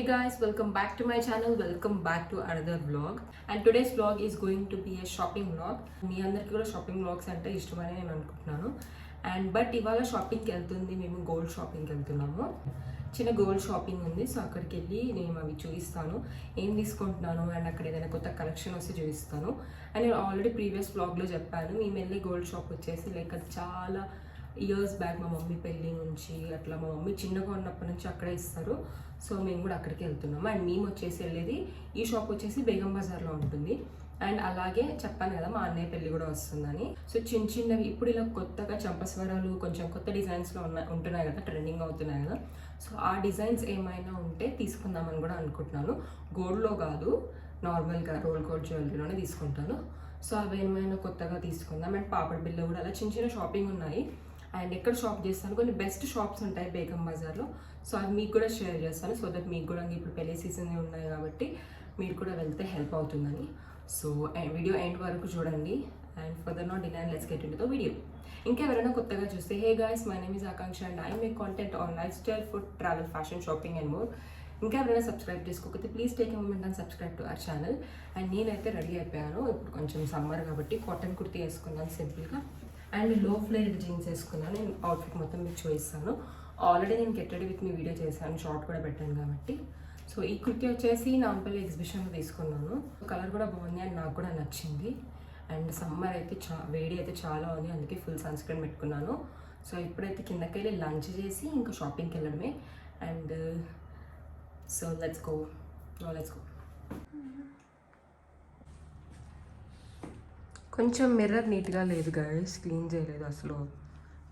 Hey guys, welcome back to my channel. Welcome back to another vlog. And today's vlog is going to be a shopping vlog. మీ అందరికీ కూడా shopping vlogs అంటే ఇష్టమని నేను అనుకుంటున్నాను. But ఇవాళ షాపింగ్కి వెళ్తుంది, మేము గోల్డ్ షాపింగ్కి వెళ్తున్నాము. చిన్న గోల్డ్ షాపింగ్ ఉంది, సో అక్కడికి వెళ్ళి నేను అవి చూపిస్తాను, ఏం తీసుకుంటున్నాను అండ్ అక్కడ ఏదైనా కొత్త కలెక్షన్ వస్తే చూపిస్తాను. అండ్ నేను ఆల్రెడీ ప్రీవియస్ వ్లాగ్లో చెప్పాను, మేము వెళ్ళే గోల్డ్ షాప్ వచ్చేసి లైక్ అది చాలా ఇయర్స్ బ్యాక్ మా మమ్మీ పెళ్ళి నుంచి అట్లా మా మమ్మీ చిన్నగా ఉన్నప్పటి నుంచి అక్కడే ఇస్తారు. సో మేము కూడా అక్కడికి వెళ్తున్నాము. అండ్ మేము వచ్చేసి వెళ్ళేది ఈ షాప్ వచ్చేసి బేగం బజార్లో ఉంటుంది. అండ్ అలాగే చెప్పాను కదా మా అన్నయ్య పెళ్ళి కూడా వస్తుందని. సో చిన్న చిన్నవి ఇప్పుడు ఇలా కొత్తగా చంపస్వరాలు కొంచెం కొత్త డిజైన్స్లో ఉంటున్నాయి కదా, ట్రెండింగ్ అవుతున్నాయి కదా. సో ఆ డిజైన్స్ ఏమైనా ఉంటే తీసుకుందామని కూడా అనుకుంటున్నాను. గోల్డ్లో కాదు, నార్మల్గా రోల్ గోల్డ్ జ్యువెలరీలోనే తీసుకుంటాను. సో అవి ఏమైనా కొత్తగా తీసుకుందాం. అండ్ పాపడ్ బిల్ల కూడా అలా చిన్న చిన్న షాపింగ్ ఉన్నాయి. అండ్ ఎక్కడ షాప్ చేస్తాను, కొన్ని బెస్ట్ షాప్స్ ఉంటాయి బేగం బజార్లో. సో అది మీకు కూడా షేర్ చేస్తాను, సో దట్ మీకు కూడా ఇప్పుడు పెళ్లి సీజన్ ఉన్నాయి కాబట్టి మీరు కూడా వెళ్తే హెల్ప్ అవుతుందని. సో వీడియో ఎండ్ వరకు చూడండి. And further not delay, let's get into the video. ఇంకా ఎవరైనా కొత్తగా చూస్తే, hey guys, my name is Akanksha and I make content on lifestyle, food, travel, fashion, shopping and more. ఇంకా ఎవరైనా subscribe చేసుకోకపోతే please take a moment and subscribe to our channel. And నేనైతే ready అయిపోయాను, ఇప్పుడు కొంచెం సమ్మర్ కాబట్టి cotton kurti వేసుకున్నాను సింపుల్గా. అండ్ లో ఫ్లేర్ జీన్స్ వేసుకున్నాను. నేను అవుట్ఫిట్ మొత్తం మీకు చూపిస్తాను. ఆల్రెడీ నేను get ready with me video చేశాను, షార్ట్ కూడా పెట్టాను కాబట్టి. సో ఈ కుర్తీ వచ్చేసి నాంపల్లి ఎగ్జిబిషన్లో తీసుకున్నాను. కలర్ కూడా బాగుంది అండ్ నాకు కూడా నచ్చింది. అండ్ సమ్మర్ అయితే వేడి అయితే చాలా ఉంది, అందుకే ఫుల్ సన్ స్క్రీన్ పెట్టుకున్నాను. సో ఇప్పుడైతే కిందకి వెళ్ళి లంచ్ చేసి ఇంకా షాపింగ్కి వెళ్ళడమే. And so let's go. కొంచెం మిర్రర్ నీట్గా లేదు గైస్, క్లీన్ చేయలేదు, అసలు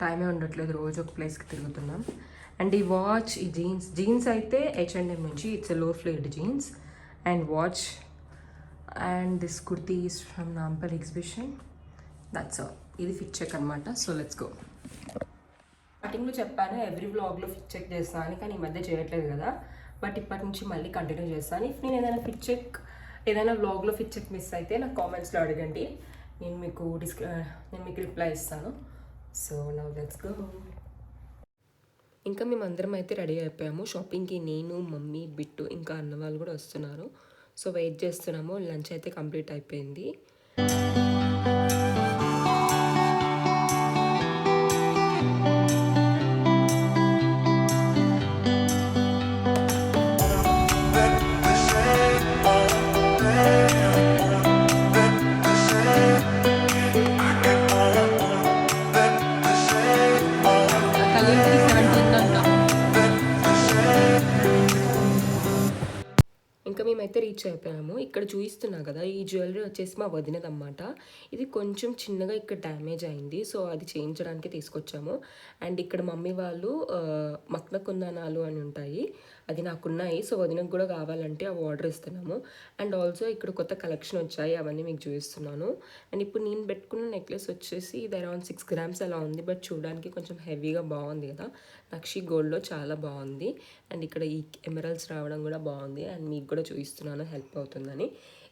టైమే ఉండట్లేదు, రోజు ఒక ప్లేస్కి తిరుగుతున్నాం. అండ్ ఈ వాచ్, ఈ జీన్స్ అయితే H&M నుంచి, ఇట్స్ ఎ లో flared jeans and watch. And this kurti is from నాంపల్ exhibition. That's all. ఇది ఫిట్ చెక్ అనమాట. So let's go. స్టార్టింగ్లో చెప్పాను ఎవ్రీ వ్లాగ్లో ఫిట్ చెక్ చేస్తాను అని, కానీ ఈ మధ్య చేయట్లేదు కదా. బట్ ఇప్పటి నుంచి మళ్ళీ కంటిన్యూ చేస్తాను. ఇఫ్ నేను ఏదైనా వ్లాగ్లో ఫిట్ చెక్ మిస్ అయితే నాకు కామెంట్స్లో అడగండి, నేను మీకు రిప్లై ఇస్తాను. So now let's go. ఇంకా మేము అందరం అయితే రెడీ అయిపోయాము షాపింగ్కి. నేను, మమ్మీ, బిట్టు, ఇంకా అన్న వాళ్ళు కూడా వస్తున్నారు. సో వెయిట్ చేస్తున్నాము. లంచ్ అయితే కంప్లీట్ అయిపోయింది. మేమైతే రీచ్ అయిపోయాము. ఇక్కడ చూపిస్తున్నా కదా, ఈ జ్యువెలరీ వచ్చేసి మా వదినదన్నమాట. ఇది కొంచెం చిన్నగా ఇక్కడ డ్యామేజ్ అయింది, సో అది చేయించడానికి తీసుకొచ్చాము. అండ్ ఇక్కడ మమ్మీ వాళ్ళు మక్న కుందనాలు అని ఉంటాయి, అది నాకున్నాయి. సో వదినకు కూడా కావాలంటే అవి ఆర్డర్ ఇస్తున్నాము. అండ్ ఆల్సో ఇక్కడ కొత్త కలెక్షన్ వచ్చాయి, అవన్నీ మీకు చూపిస్తున్నాను. అండ్ ఇప్పుడు నేను పెట్టుకున్న నెక్లెస్ వచ్చేసి ఇది అరౌండ్ 6 grams అలా ఉంది, బట్ చూడడానికి కొంచెం హెవీగా బాగుంది కదా. నక్షి గోల్డ్లో చాలా బాగుంది. అండ్ ఇక్కడ ఈ ఎమరల్స్ రావడం కూడా బాగుంది. అండ్ మీకు కూడా చూపిస్తున్నాను, హెల్ప్ అవుతుందని.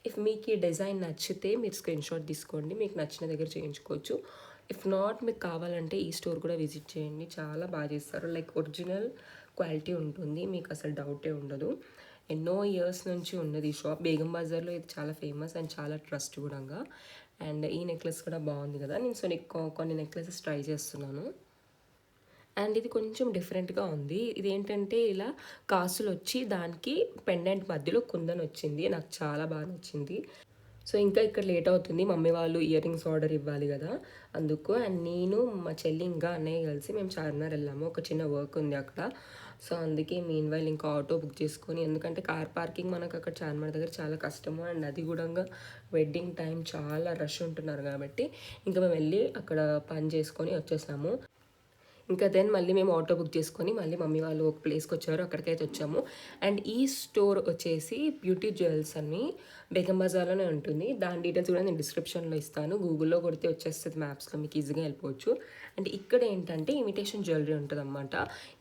ఇఫ్ మీకు ఈ డిజైన్ నచ్చితే మీరు స్క్రీన్ షాట్ తీసుకోండి, మీకు నచ్చిన దగ్గర చేయించుకోవచ్చు. ఇఫ్ నాట్, మీకు కావాలంటే ఈ స్టోర్ కూడా విజిట్ చేయండి, చాలా బాగా చేస్తారు. లైక్ ఒరిజినల్ క్వాలిటీ ఉంటుంది, మీకు అసలు డౌటే ఉండదు. ఎన్నో ఇయర్స్ నుంచి ఉన్నది ఈ షాప్. బేగం బజార్లో ఇది చాలా ఫేమస్ అండ్ చాలా ట్రస్ట్ కూడా. అండ్ ఈ నెక్లెస్ కూడా బాగుంది కదా. నేను సో కొన్ని నెక్లెసెస్ ట్రై చేస్తున్నాను. అండ్ ఇది కొంచెం డిఫరెంట్గా ఉంది. ఇది ఏంటంటే ఇలా కాసులు వచ్చి దానికి పెండెంట్ మధ్యలో కుందన్ వచ్చింది, నాకు చాలా బాగా నచ్చింది. సో ఇంకా ఇక్కడ లేట్ అవుతుంది, మమ్మీ వాళ్ళు ఇయర్ రింగ్స్ ఆర్డర్ ఇవ్వాలి కదా, అందుకు. అండ్ నేను, మా చెల్లి, ఇంకా అన్నయ్య కలిసి మేము చార్మినార్ వెళ్ళాము, ఒక చిన్న వర్క్ ఉంది అక్కడ. సో అందుకే మీన్ వైల్ ఇంకా ఆటో బుక్ చేసుకొని, ఎందుకంటే కార్ పార్కింగ్ మనకు అక్కడ చార్మినార్ దగ్గర చాలా కష్టము. అండ్ అది కూడా వెడ్డింగ్ టైం చాలా రష్ ఉంటున్నారు కాబట్టి ఇంకా మేము వెళ్ళి అక్కడ పని చేసుకొని వచ్చేసాము. ఇంకా దెన్ మళ్ళీ మేము ఆటో బుక్ చేసుకొని మళ్ళీ మమ్మీ వాళ్ళు ఒక ప్లేస్కి వచ్చారు, అక్కడికైతే వచ్చాము. అండ్ ఈ స్టోర్ వచ్చేసి బ్యూటీ జ్యువెల్స్ అని బేగం బజార్లోనే ఉంటుంది. దాని డీటెయిల్స్ కూడా నేను డిస్క్రిప్షన్లో ఇస్తాను, గూగుల్లో కొడితే వచ్చేస్తుంది, మ్యాప్స్లో మీకు ఈజీగా వెళ్ళిపోవచ్చు. అండ్ ఇక్కడ ఏంటంటే ఇమిటేషన్ జ్యువెలరీ ఉంటుంది అన్నమాట.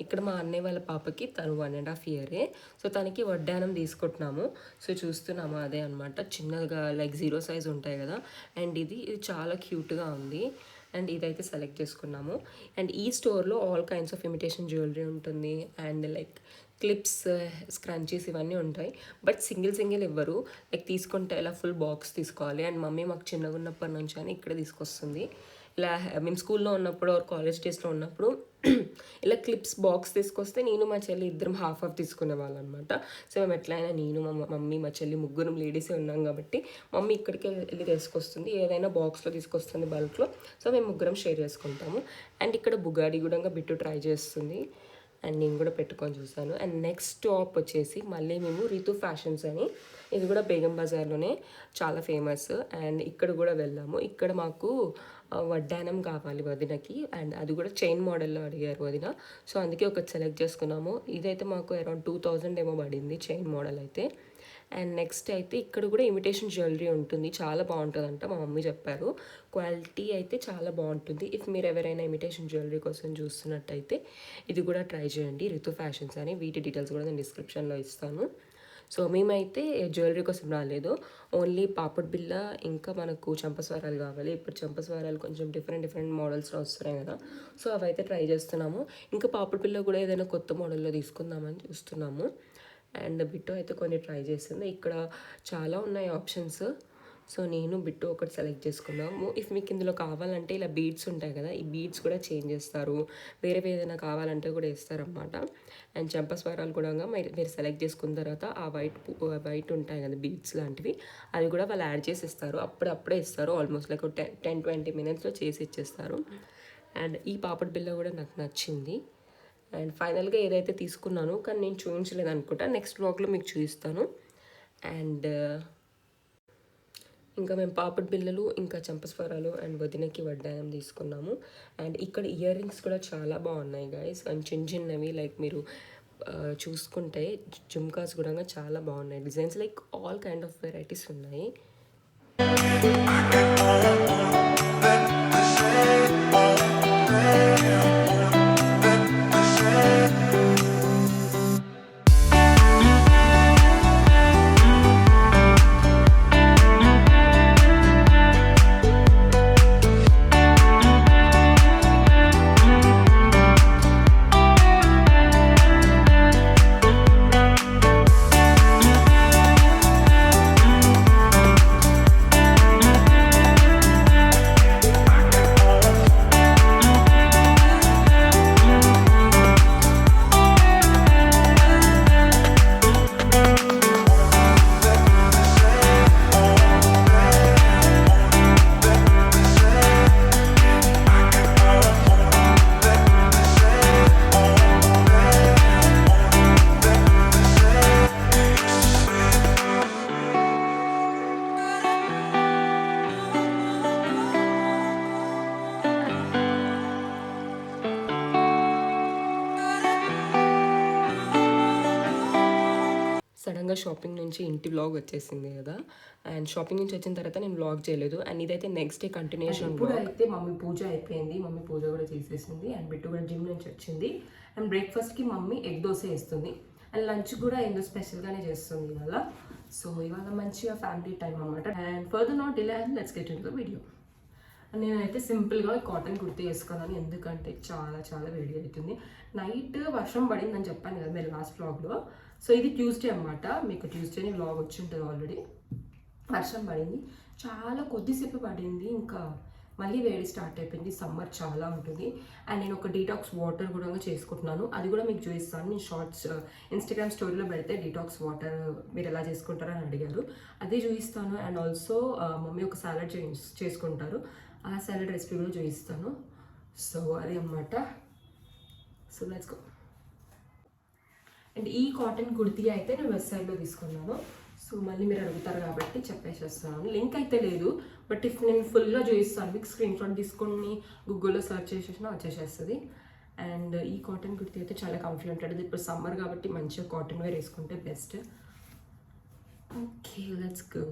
ఇక్కడ మా అన్నయ్య వాళ్ళ పాపకి తను 1.5 years, సో తనకి వడ్డానం తీసుకుంటున్నాము. సో చూస్తున్నాము, అదే అనమాట, చిన్నగా లైక్ 0 size ఉంటాయి కదా. అండ్ ఇది చాలా క్యూట్గా ఉంది. అండ్ ఇదైతే సెలెక్ట్ చేసుకున్నాము. అండ్ ఈ స్టోర్లో all kinds of imitation jewellery ఉంటుంది అండ్ లైక్ క్లిప్స్, స్క్రంచీస్ ఇవన్నీ ఉంటాయి. బట్ సింగిల్ ఇవ్వరు, లైక్ తీసుకుంటే ఇలా ఫుల్ బాక్స్ తీసుకోవాలి. అండ్ మమ్మీ మాకు చిన్నగా ఉన్నప్పటి నుంచి అని ఇక్కడ తీసుకొస్తుంది. ఇలా మేము స్కూల్లో ఉన్నప్పుడు కాలేజ్ డేస్లో ఉన్నప్పుడు ఇలా క్లిప్స్ బాక్స్ తీసుకొస్తే నేను మా చెల్లి ఇద్దరం హాఫ్ తీసుకునే వాళ్ళం అనమాట. సో మేము ఎట్లయినా నేను మా మమ్మీ మా చెల్లి ముగ్గురం లేడీసే ఉన్నాం కాబట్టి మమ్మీ ఇక్కడికి వెళ్ళి తీసుకొస్తుంది, ఏదైనా బాక్స్లో తీసుకొస్తుంది బల్క్లో. సో మేము ముగ్గురం షేర్ చేసుకుంటాము. అండ్ ఇక్కడ బుగాడి కూడా బిట్టు ట్రై చేస్తుంది అండ్ నేను కూడా పెట్టుకొని చూసాను. అండ్ నెక్స్ట్ స్టాప్ వచ్చేసి మళ్ళీ మేము రితు ఫ్యాషన్స్ అని, ఇది కూడా బేగం బజార్లోనే చాలా ఫేమస్. అండ్ ఇక్కడ కూడా వెళ్ళాము. ఇక్కడ మాకు వడ్డానం కావాలి వదినకి, అండ్ అది కూడా చైన్ మోడల్లో అడిగారు వదిన. సో అందుకే ఒకటి సెలెక్ట్ చేసుకున్నాము. ఇదైతే మాకు అరౌండ్ 2000 ఏమో పడింది చైన్ మోడల్ అయితే. అండ్ నెక్స్ట్ అయితే ఇక్కడ కూడా ఇమిటేషన్ జ్యువెలరీ ఉంటుంది, చాలా బాగుంటుందంట మా మమ్మీ చెప్పారు. క్వాలిటీ అయితే చాలా బాగుంటుంది. ఇఫ్ మీరు ఎవరైనా ఇమిటేషన్ జ్యువెలరీ కోసం చూస్తున్నట్టయితే ఇది కూడా ట్రై చేయండి, రితు ఫ్యాషన్స్ అని. వీటి డీటెయిల్స్ కూడా నేను డిస్క్రిప్షన్లో ఇస్తాను. సో మేమైతే జ్యువెలరీ కోసం రాలేదు, ఓన్లీ పాపడ్ బిల్ల ఇంకా మనకు చంపస్వరాలు కావాలి. ఇప్పుడు చంపస్వరాలు కొంచెం డిఫరెంట్ మోడల్స్లో వస్తున్నాయి కదా, సో అవైతే ట్రై చేస్తున్నాము. ఇంకా పాపడ్ బిల్ల కూడా ఏదైనా కొత్త మోడల్లో తీసుకుందామని చూస్తున్నాము. అండ్ బిట్టు అయితే కొన్ని ట్రై చేసింది. ఇక్కడ చాలా ఉన్నాయి ఆప్షన్స్, సో నేను బిట్టు ఒకటి సెలెక్ట్ చేసుకున్నాము. ఇఫ్ మీకు ఇందులో కావాలంటే ఇలా బీడ్స్ ఉంటాయి కదా, ఈ బీడ్స్ కూడా చేంజ్ చేస్తారు, వేరే ఏదైనా కావాలంటే కూడా ఇస్తారన్నమాట. అండ్ చంపస్వరాలు కూడా మీరు సెలెక్ట్ చేసుకున్న తర్వాత ఆ వైట్ ఉంటాయి కదా బీడ్స్ లాంటివి, అవి కూడా వాళ్ళు యాడ్ చేసి ఇస్తారు, అప్పుడే ఇస్తారు. ఆల్మోస్ట్ లైక్ 10-20 minutesలో చేసి ఇచ్చేస్తారు. అండ్ ఈ పాపడ్ బిల్ల కూడా నాకు నచ్చింది. అండ్ ఫైనల్గా ఏదైతే తీసుకున్నాను కానీ నేను చూపించలేదు అనుకుంటా, నెక్స్ట్ వ్లాగ్లో మీకు చూపిస్తాను. అండ్ ఇంకా మేము పాపడ్ బిళ్ళలు ఇంకా చంపస్వరాలు అండ్ వదినకి వడ్డానం తీసుకున్నాము. అండ్ ఇక్కడ ఇయర్ రింగ్స్ కూడా చాలా బాగున్నాయి గైస్, అండ్ చిన్నవి లైక్ మీరు చూసుకుంటే జుమ్కాస్ కూడా చాలా బాగున్నాయి, designs like all kind of varieties ఉన్నాయి. సడన్గా షాపింగ్ నుంచి ఇంటి వ్లాగ్ వచ్చేసింది కదా, అండ్ షాపింగ్ నుంచి వచ్చిన తర్వాత నేను వ్లాగ్ చేయలేదు. అండ్ ఇదైతే నెక్స్ట్ డే కంటిన్యూషన్. ఇప్పుడు అయితే మమ్మీ పూజ అయిపోయింది, మమ్మీ పూజ కూడా చేసేసింది. అండ్ బిట్టు కూడా జిమ్ నుంచి వచ్చింది. అండ్ బ్రేక్ఫాస్ట్కి మమ్మీ ఎగ్ దోశ వేస్తుంది. అండ్ లంచ్ కూడా ఏదో స్పెషల్గానే చేస్తుంది ఇవాళ. సో ఇవాళ మంచిగా ఫ్యామిలీ టైం అనమాట. And further not delay and let's get into the video. నేనైతే సింపుల్గా కాటన్ కుర్తీ వేసుకోవాలని, ఎందుకంటే చాలా వేడి అవుతుంది. నైట్ వర్షం పడిందని చెప్పాను కదా మీరు లాస్ట్ వ్లాగ్లో. సో ఇది ట్యూస్డే అనమాట, మీకు ట్యూస్డేని వ్లాగ్ వచ్చి ఉంటుంది ఆల్రెడీ. వర్షం పడింది, చాలా కొద్దిసేపు పడింది, ఇంకా మళ్ళీ వేడి స్టార్ట్ అయిపోయింది. సమ్మర్ చాలా ఉంటుంది. అండ్ నేను ఒక డీటాక్స్ వాటర్ కూడా చేసుకుంటున్నాను, అది కూడా మీకు చూపిస్తాను. నేను షార్ట్స్ ఇన్స్టాగ్రామ్ స్టోరీలో పెడితే డీటాక్స్ వాటర్ మీరు ఎలా చేసుకుంటారని అడిగారు, అదే చూపిస్తాను. అండ్ ఆల్సో మమ్మీ ఒక సాలడ్ చేసుకుంటారు, ఆ సాలడ్ రెసిపీ కూడా చూపిస్తాను. సో అది అన్నమాట. So let's go. అండ్ ఈ కాటన్ కుర్తీ అయితే నేను వెబ్ సైట్లో తీసుకున్నాను. సో మళ్ళీ మీరు అడుగుతారు కాబట్టి చెప్పేసేస్తున్నాను. లింక్ అయితే లేదు, బట్ ఇఫ్ నేను ఫుల్గా చూపిస్తాను, మీకు స్క్రీన్ షాట్ తీసుకొని గూగుల్లో సెర్చ్ చేసేసినా వచ్చేసేస్తుంది. అండ్ ఈ కాటన్ కుర్తీ అయితే చాలా కంఫర్ట్ ఉంటుంది. ఇప్పుడు సమ్మర్ కాబట్టి మంచిగా కాటన్ వేర్ వేసుకుంటే బెస్ట్. Okay let's go.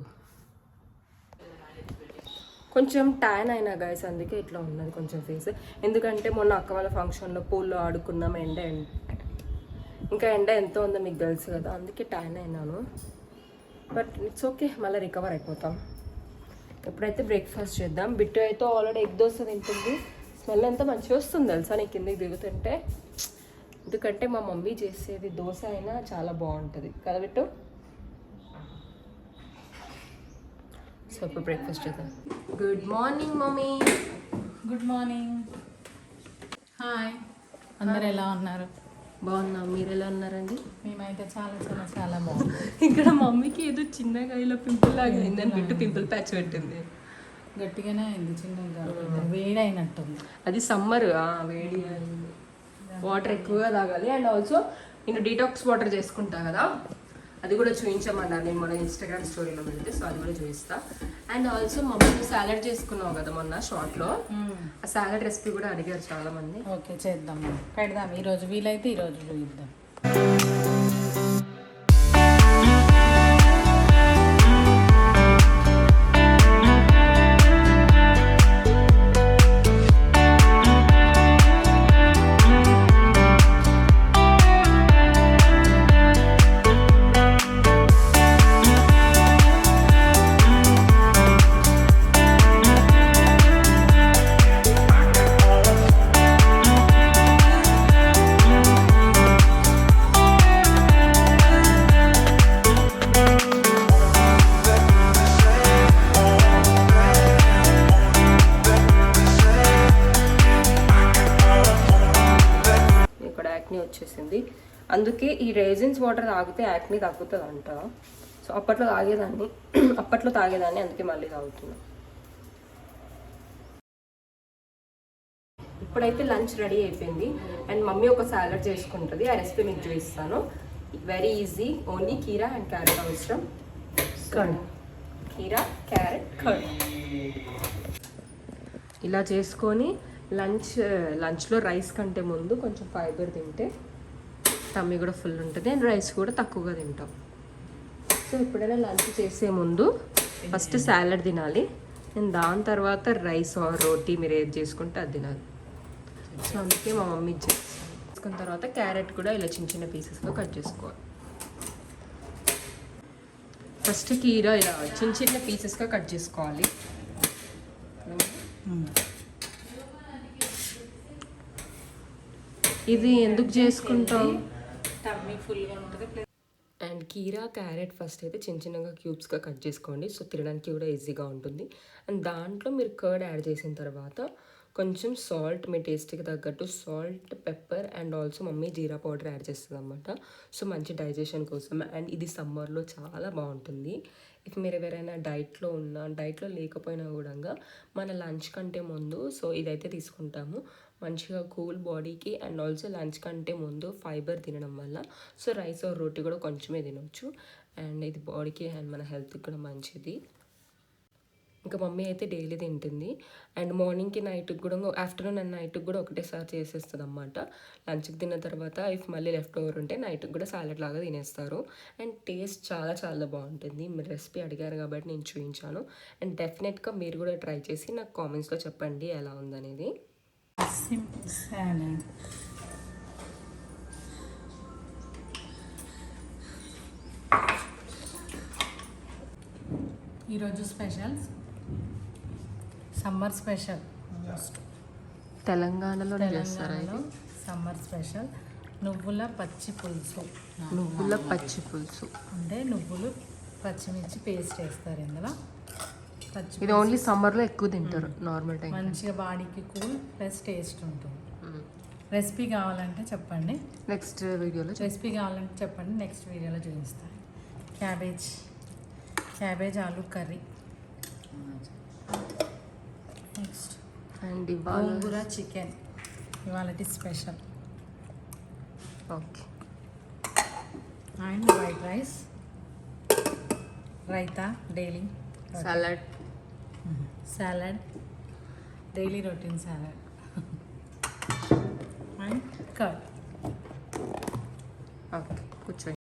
కొంచెం ట్యాన్ అయినా గైస్, అందుకే ఇట్లా ఉన్నది కొంచెం ఫేస్. ఎందుకంటే మొన్న అక్క వాళ్ళ ఫంక్షన్లో పూల్లో ఆడుకున్నాం, ఇంకా ఎండ ఎంత ఉందో మీకు తెలుసు కదా, అందుకే ట్యాన్ అయినాను. బట్ ఇట్స్ ఓకే, మళ్ళీ రికవర్ అయిపోతాం. ఎప్పుడైతే బ్రేక్ఫాస్ట్ చేద్దాం. బిట్టు అయితే ఆల్రెడీ ఎగ్ దోశ తింటుంది. స్మెల్ ఎంత మంచిగా వస్తుంది తెలుసా నీకు కిందకి దిగుతుంటే. ఎందుకంటే మా మమ్మీ చేసేది దోశ అయినా చాలా బాగుంటుంది కదా బిట్టు. సో ఇప్పుడు బ్రేక్ఫాస్ట్ చేద్దాం. Good morning mummy. Good morning. Hi, అందరు ఎలా ఉన్నారు? బాగున్నాం, మీరు ఎలా ఉన్నారండి? మేమైతే చాలా చాలా చాలా బాగుంది. ఇక్కడ మమ్మీకి ఏదో చిన్నగా ఇలా పింపుల్ లాగా అయిందని బిట్టు పింపుల్ ప్యాచ్ పెట్టింది. గట్టిగానే అయింది, చిన్నగా వేడి అయినట్టుంది. అది సమ్మర్, వేడి అయింది. వాటర్ ఎక్కువగా తాగాలి. అండ్ ఆల్సో నేను డీటాక్స్ వాటర్ చేసుకుంటా కదా, అది కూడా చూపించమన్నారు నేను మన ఇన్స్టాగ్రామ్ స్టోరీలో పెడితే. సో అది కూడా చూపిస్తా. అండ్ ఆల్సో మమ్మీ సాలడ్ చేసుకున్నావు కదా మొన్న షార్ట్లో, ఆ సాలడ్ రెసిపీ కూడా అడిగారు చాలా మంది. ఓకే, చేద్దాం, పెడదాం. ఈరోజు వీలైతే ఈరోజు చూద్దాం. వచ్చేసింది. అందుకే ఈ రైజిన్స్ వాటర్ తాగితే యాక్ని తగ్గుతుంది అంట. సో అప్పట్లో తాగేదాన్ని అందుకే మళ్ళీ తాగుతున్నా. ఇప్పుడైతే లంచ్ రెడీ అయిపోయింది. అండ్ మమ్మీ ఒక సాలడ్ చేసుకుంటుంది, ఆ రెసిపీ మీకు చూపిస్తాను. వెరీ ఈజీ, ఓన్లీ కీరా అండ్ క్యారెట్ అవసరం. కర్డ్, కీరా, క్యారెట్, కర్డ్ ఇలా చేసుకొని లంచ్లో రైస్ కంటే ముందు కొంచెం ఫైబర్ తింటే టమ్మీ కూడా ఫుల్ ఉంటుంది అండ్ రైస్ కూడా తక్కువగా తింటాం. సో ఎప్పుడైనా లంచ్ చేసే ముందు ఫస్ట్ సాలడ్ తినాలి అండ్ దాని తర్వాత రైస్ ఆర్ రోటీ మీరు ఏది చేసుకుంటే అది తినాలి. సో అందుకే మా మమ్మీ చేసుకున్న తర్వాత క్యారెట్ కూడా ఇలా చిన్న చిన్న పీసెస్గా కట్ చేసుకోవాలి. ఫస్ట్ కీరా ఇలా చిన్న చిన్న పీసెస్గా కట్ చేసుకోవాలి. ఇది ఎందుకు చేసుకుంటాం, టమ్మీ ఫుల్గా ఉంటుంది. అండ్ కీరా క్యారెట్ ఫస్ట్ అయితే చిన్న చిన్నగా క్యూబ్స్గా కట్ చేసుకోండి. సో తినడానికి కూడా ఈజీగా ఉంటుంది. అండ్ దాంట్లో మీరు కర్డ్ యాడ్ చేసిన తర్వాత కొంచెం సాల్ట్, మీ టేస్ట్కి తగ్గట్టు salt, pepper and also mummy jeera powder add చేస్తుంది అనమాట. సో మంచి డైజెషన్ కోసం. అండ్ ఇది సమ్మర్లో చాలా బాగుంటుంది. ఇఫ్ మీరు ఎవరైనా డైట్లో లేకపోయినా కూడా మన లంచ్ కంటే ముందు సో ఇదైతే తీసుకుంటాము. మంచిగా కూల్ బాడీకి అండ్ ఆల్సో లంచ్ కంటే ముందు ఫైబర్ తినడం వల్ల సో రైస్ ఆర్ రోటీ కూడా కొంచెమే తినొచ్చు. అండ్ ఇది బాడీకి అండ్ మన హెల్త్కి కూడా మంచిది. ఇంకా మమ్మీ అయితే డైలీ తింటుంది. అండ్ మార్నింగ్కి నైట్కి కూడా, ఆఫ్టర్నూన్ అండ్ నైట్కి కూడా ఒకటేసారి చేసేస్తుంది అన్నమాట. లంచ్కి తిన్న తర్వాత ఇఫ్ మళ్ళీ లెఫ్ట్ ఓవర్ ఉంటే నైట్కి కూడా సాలెడ్ లాగా తినేస్తారు. అండ్ టేస్ట్ చాలా చాలా బాగుంటుంది. మీరు రెసిపీ అడిగారు కాబట్టి నేను చూపించాను. అండ్ డెఫినెట్గా మీరు కూడా ట్రై చేసి నాకు కామెంట్స్లో చెప్పండి ఎలా ఉందనేది. Simple salad. ఈరోజు స్పెషల్స్, సమ్మర్ స్పెషల్. తెలంగాణలో సమ్మర్ స్పెషల్ నువ్వుల పచ్చి పులుసు. అంటే నువ్వులు పచ్చిమిర్చి పేస్ట్ వేస్తారు ఇందులో. ఇది ఓన్లీ సమ్మర్లో ఎక్కువ తింటారు. నార్మల్ టైం మంచిగా బాడీకి కూల్ ప్లస్ టేస్ట్ ఉంటుంది. రెసిపీ కావాలంటే చెప్పండి, నెక్స్ట్ వీడియోలో నెక్స్ట్ వీడియోలో చూపిస్తాను. క్యాబేజ్ ఆలు curry. Next and gongura chicken ఇవాళ special. Okay. And white rice, raita, daily salad, daily routine salad, and curd. Okay, కూర్చోండి.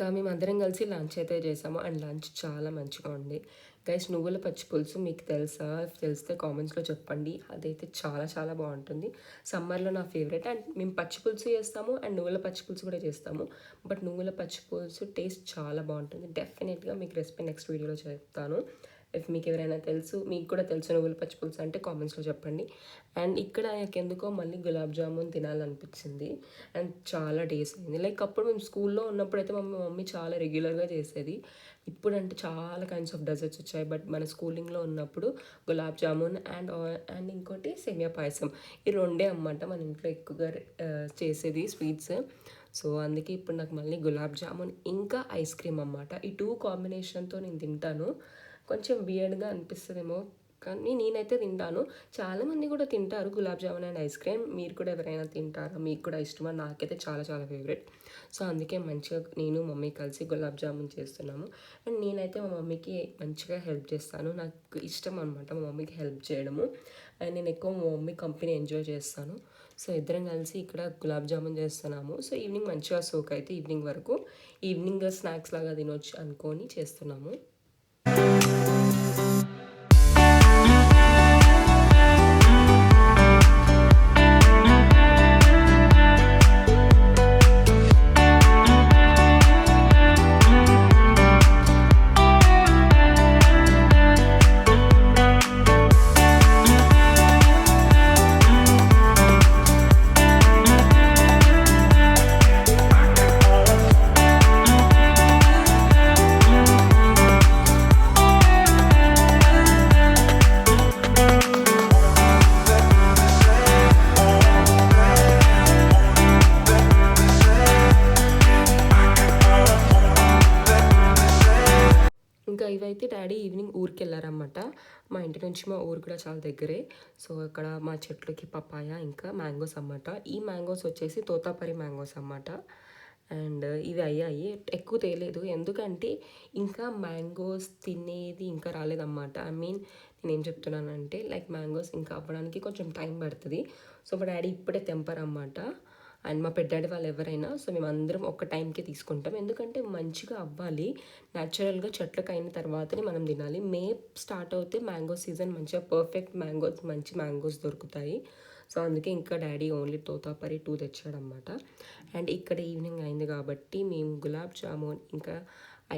ఇంకా మేమందరం కలిసి లంచ్ అయితే చేసాము అండ్ లంచ్ చాలా మంచిగా ఉంది గైస్. నువ్వుల పచ్చి పులుసు మీకు తెలుసా? తెలిస్తే కామెంట్స్లో చెప్పండి. అదైతే చాలా చాలా బాగుంటుంది. సమ్మర్లో నా ఫేవరెట్. అండ్ మేము పచ్చి పులుసు చేస్తాము అండ్ నువ్వుల పచ్చి పులుసు కూడా చేస్తాము. బట్ నువ్వుల పచ్చి పులుసు టేస్ట్ చాలా బాగుంటుంది. డెఫినెట్గా మీకు రెసిపీ నెక్స్ట్ వీడియోలో చెప్తాను. ఇఫ్ మీకు ఎవరైనా తెలుసు, మీకు కూడా తెలుసు నువ్వుల పచ్చి పులుసు అంటే కామెంట్స్లో చెప్పండి. అండ్ ఇక్కడ నాకెందుకో మళ్ళీ గులాబ్ జామున్ తినాలనిపించింది. అండ్ చాలా డేస్ అయింది. లైక్ అప్పుడు మేము స్కూల్లో ఉన్నప్పుడైతే మా మమ్మీ చాలా రెగ్యులర్గా చేసేది. ఇప్పుడంటే చాలా కైండ్స్ ఆఫ్ డెజర్ట్స్ వచ్చాయి. బట్ మన స్కూలింగ్లో ఉన్నప్పుడు గులాబ్ జామున్ అండ్ ఇంకోటి సేమియా పాయసం, ఈ రెండే అన్నమాట మన ఇంట్లో ఎక్కువగా చేసేది స్వీట్స్. సో అందుకే ఇప్పుడు నాకు మళ్ళీ గులాబ్ జామున్ ఇంకా ఐస్ క్రీమ్ అన్నమాట. ఈ 2 కాంబినేషన్తో నేను తింటాను. కొంచెం వియర్డ్గా అనిపిస్తుందేమో కానీ నేనైతే తింటాను. చాలామంది కూడా తింటారు gulab jamun and ice cream. మీరు కూడా ఎవరైనా తింటారా? మీకు కూడా ఇష్టమా? నాకైతే చాలా చాలా ఫేవరెట్. సో అందుకే మంచిగా నేను మమ్మీ కలిసి గులాబ్ జామున్ చేస్తున్నాము. అండ్ నేనైతే మా మమ్మీకి మంచిగా హెల్ప్ చేస్తాను. నాకు ఇష్టం అనమాట మా మమ్మీకి హెల్ప్ చేయడము. అండ్ నేను ఎక్కువ మా మమ్మీ కంపెనీ ఎంజాయ్ చేస్తాను. సో ఇద్దరం కలిసి ఇక్కడ గులాబ్ జామున్ చేస్తున్నాము. సో ఈవినింగ్ మంచిగా సోక్ అయితే ఈవినింగ్ వరకు ఈవినింగ్ స్నాక్స్ లాగా తినొచ్చు అనుకొని చేస్తున్నాము. ఇంకా ఇవైతే డాడీ ఈవినింగ్ ఊరికి వెళ్ళారన్నమాట. మా ఇంటి నుంచి మా ఊరు కూడా చాలా దగ్గరే. సో అక్కడ మా చెట్లకి పపాయ ఇంకా మ్యాంగోస్ అన్నమాట. ఈ మ్యాంగోస్ వచ్చేసి తోతాపరి మ్యాంగోస్ అన్నమాట. అండ్ ఇవి అయ్యాయి, ఎక్కువ తేలేదు ఎందుకంటే ఇంకా మ్యాంగోస్ తినేది ఇంకా రాలేదన్నమాట. ఐ మీన్ నేనేం చెప్తున్నానంటే లైక్ మ్యాంగోస్ ఇంకా అవ్వడానికి కొంచెం టైం పడుతుంది. సో మా డాడీ ఇప్పుడే తెంపారన్నమాట. అండ్ మా పెద్దాడి వాళ్ళు ఎవరైనా సో మేమందరం ఒక టైంకి తీసుకుంటాం. ఎందుకంటే మంచిగా అవ్వాలి. న్యాచురల్గా చెట్లకు అయిన తర్వాతనే మనం తినాలి. మే స్టార్ట్ అవుతే మ్యాంగో సీజన్ మంచిగా పర్ఫెక్ట్ మ్యాంగోస్, మంచి మ్యాంగోస్ దొరుకుతాయి. సో అందుకే ఇంకా డాడీ ఓన్లీ తోతాపరి 2 తెచ్చాడనమాట. అండ్ ఇక్కడ ఈవినింగ్ అయింది కాబట్టి మేము గులాబ్ జామున్ ఇంకా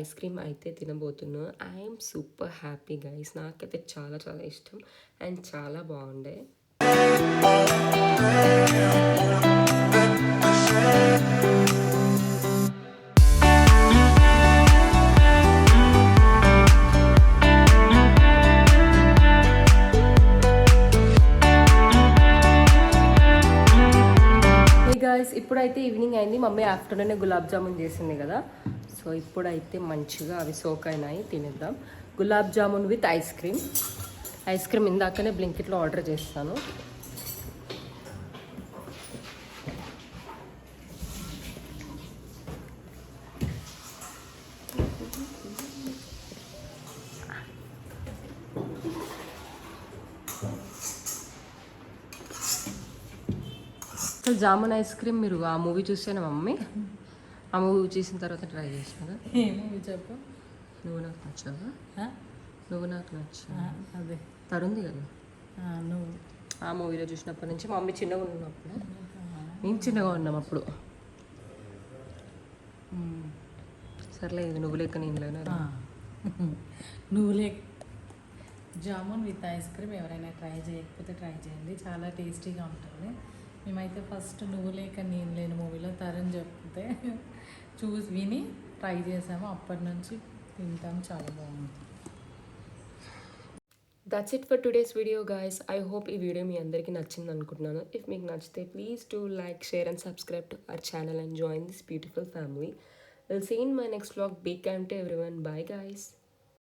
ఐస్ క్రీమ్ అయితే తినబోతున్నాం. I'm super happy guys. నాకైతే చాలా చాలా ఇష్టం అండ్ చాలా బాగుండే. గైస్ ఇప్పుడైతే ఈవినింగ్ అయింది. మమ్మీ ఆఫ్టర్నూనే గులాబ్ జామున్ చేసింది కదా. సో ఇప్పుడైతే మంచిగా అవి సోక్ అయినాయి, తినేద్దాం. Gulab jamun with ice cream. Ice cream ఇందాకనే బ్లింకిట్లో ఆర్డర్ చేస్తాను. అసలు జామున్ ఐస్ క్రీమ్ మీరు ఆ మూవీ చూసాను మమ్మీ. ఆ మూవీ చూసిన తర్వాత ట్రై చేసినారా? ఏ మూవీ చెప్పు. నువ్వు నాకు నచ్చావా? నువ్వు నాకు నచ్చా అదే తరుంది కదా నువ్వు. ఆ మూవీలో చూసినప్పటి నుంచి మమ్మీ చిన్నగా ఉన్నప్పుడు మేము చిన్నగా ఉన్నాం అప్పుడు. సర్లేదు నువ్వు లేక నేను లేనా. నువ్వు లేక జామున్ విత్ ఐస్ క్రీమ్ ఎవరైనా ట్రై చేయకపోతే ట్రై చేయండి, చాలా టేస్టీగా ఉంటుంది. మేమైతే ఫస్ట్ నువ్వు లేక నేను లేని మూవీలో తరుణ్ చెప్తే చూసి విని ట్రై చేసాము. అప్పటి నుంచి తింటాం, చాలా బాగుంది. That's it for today's video guys. I hope ఈ వీడియో మీ అందరికీ నచ్చింది అనుకుంటున్నాను. ఇఫ్ మీకు నచ్చితే please to like, share and subscribe to our channel and join this beautiful family. Will see in my next vlog. Be kind to everyone. Bye guys.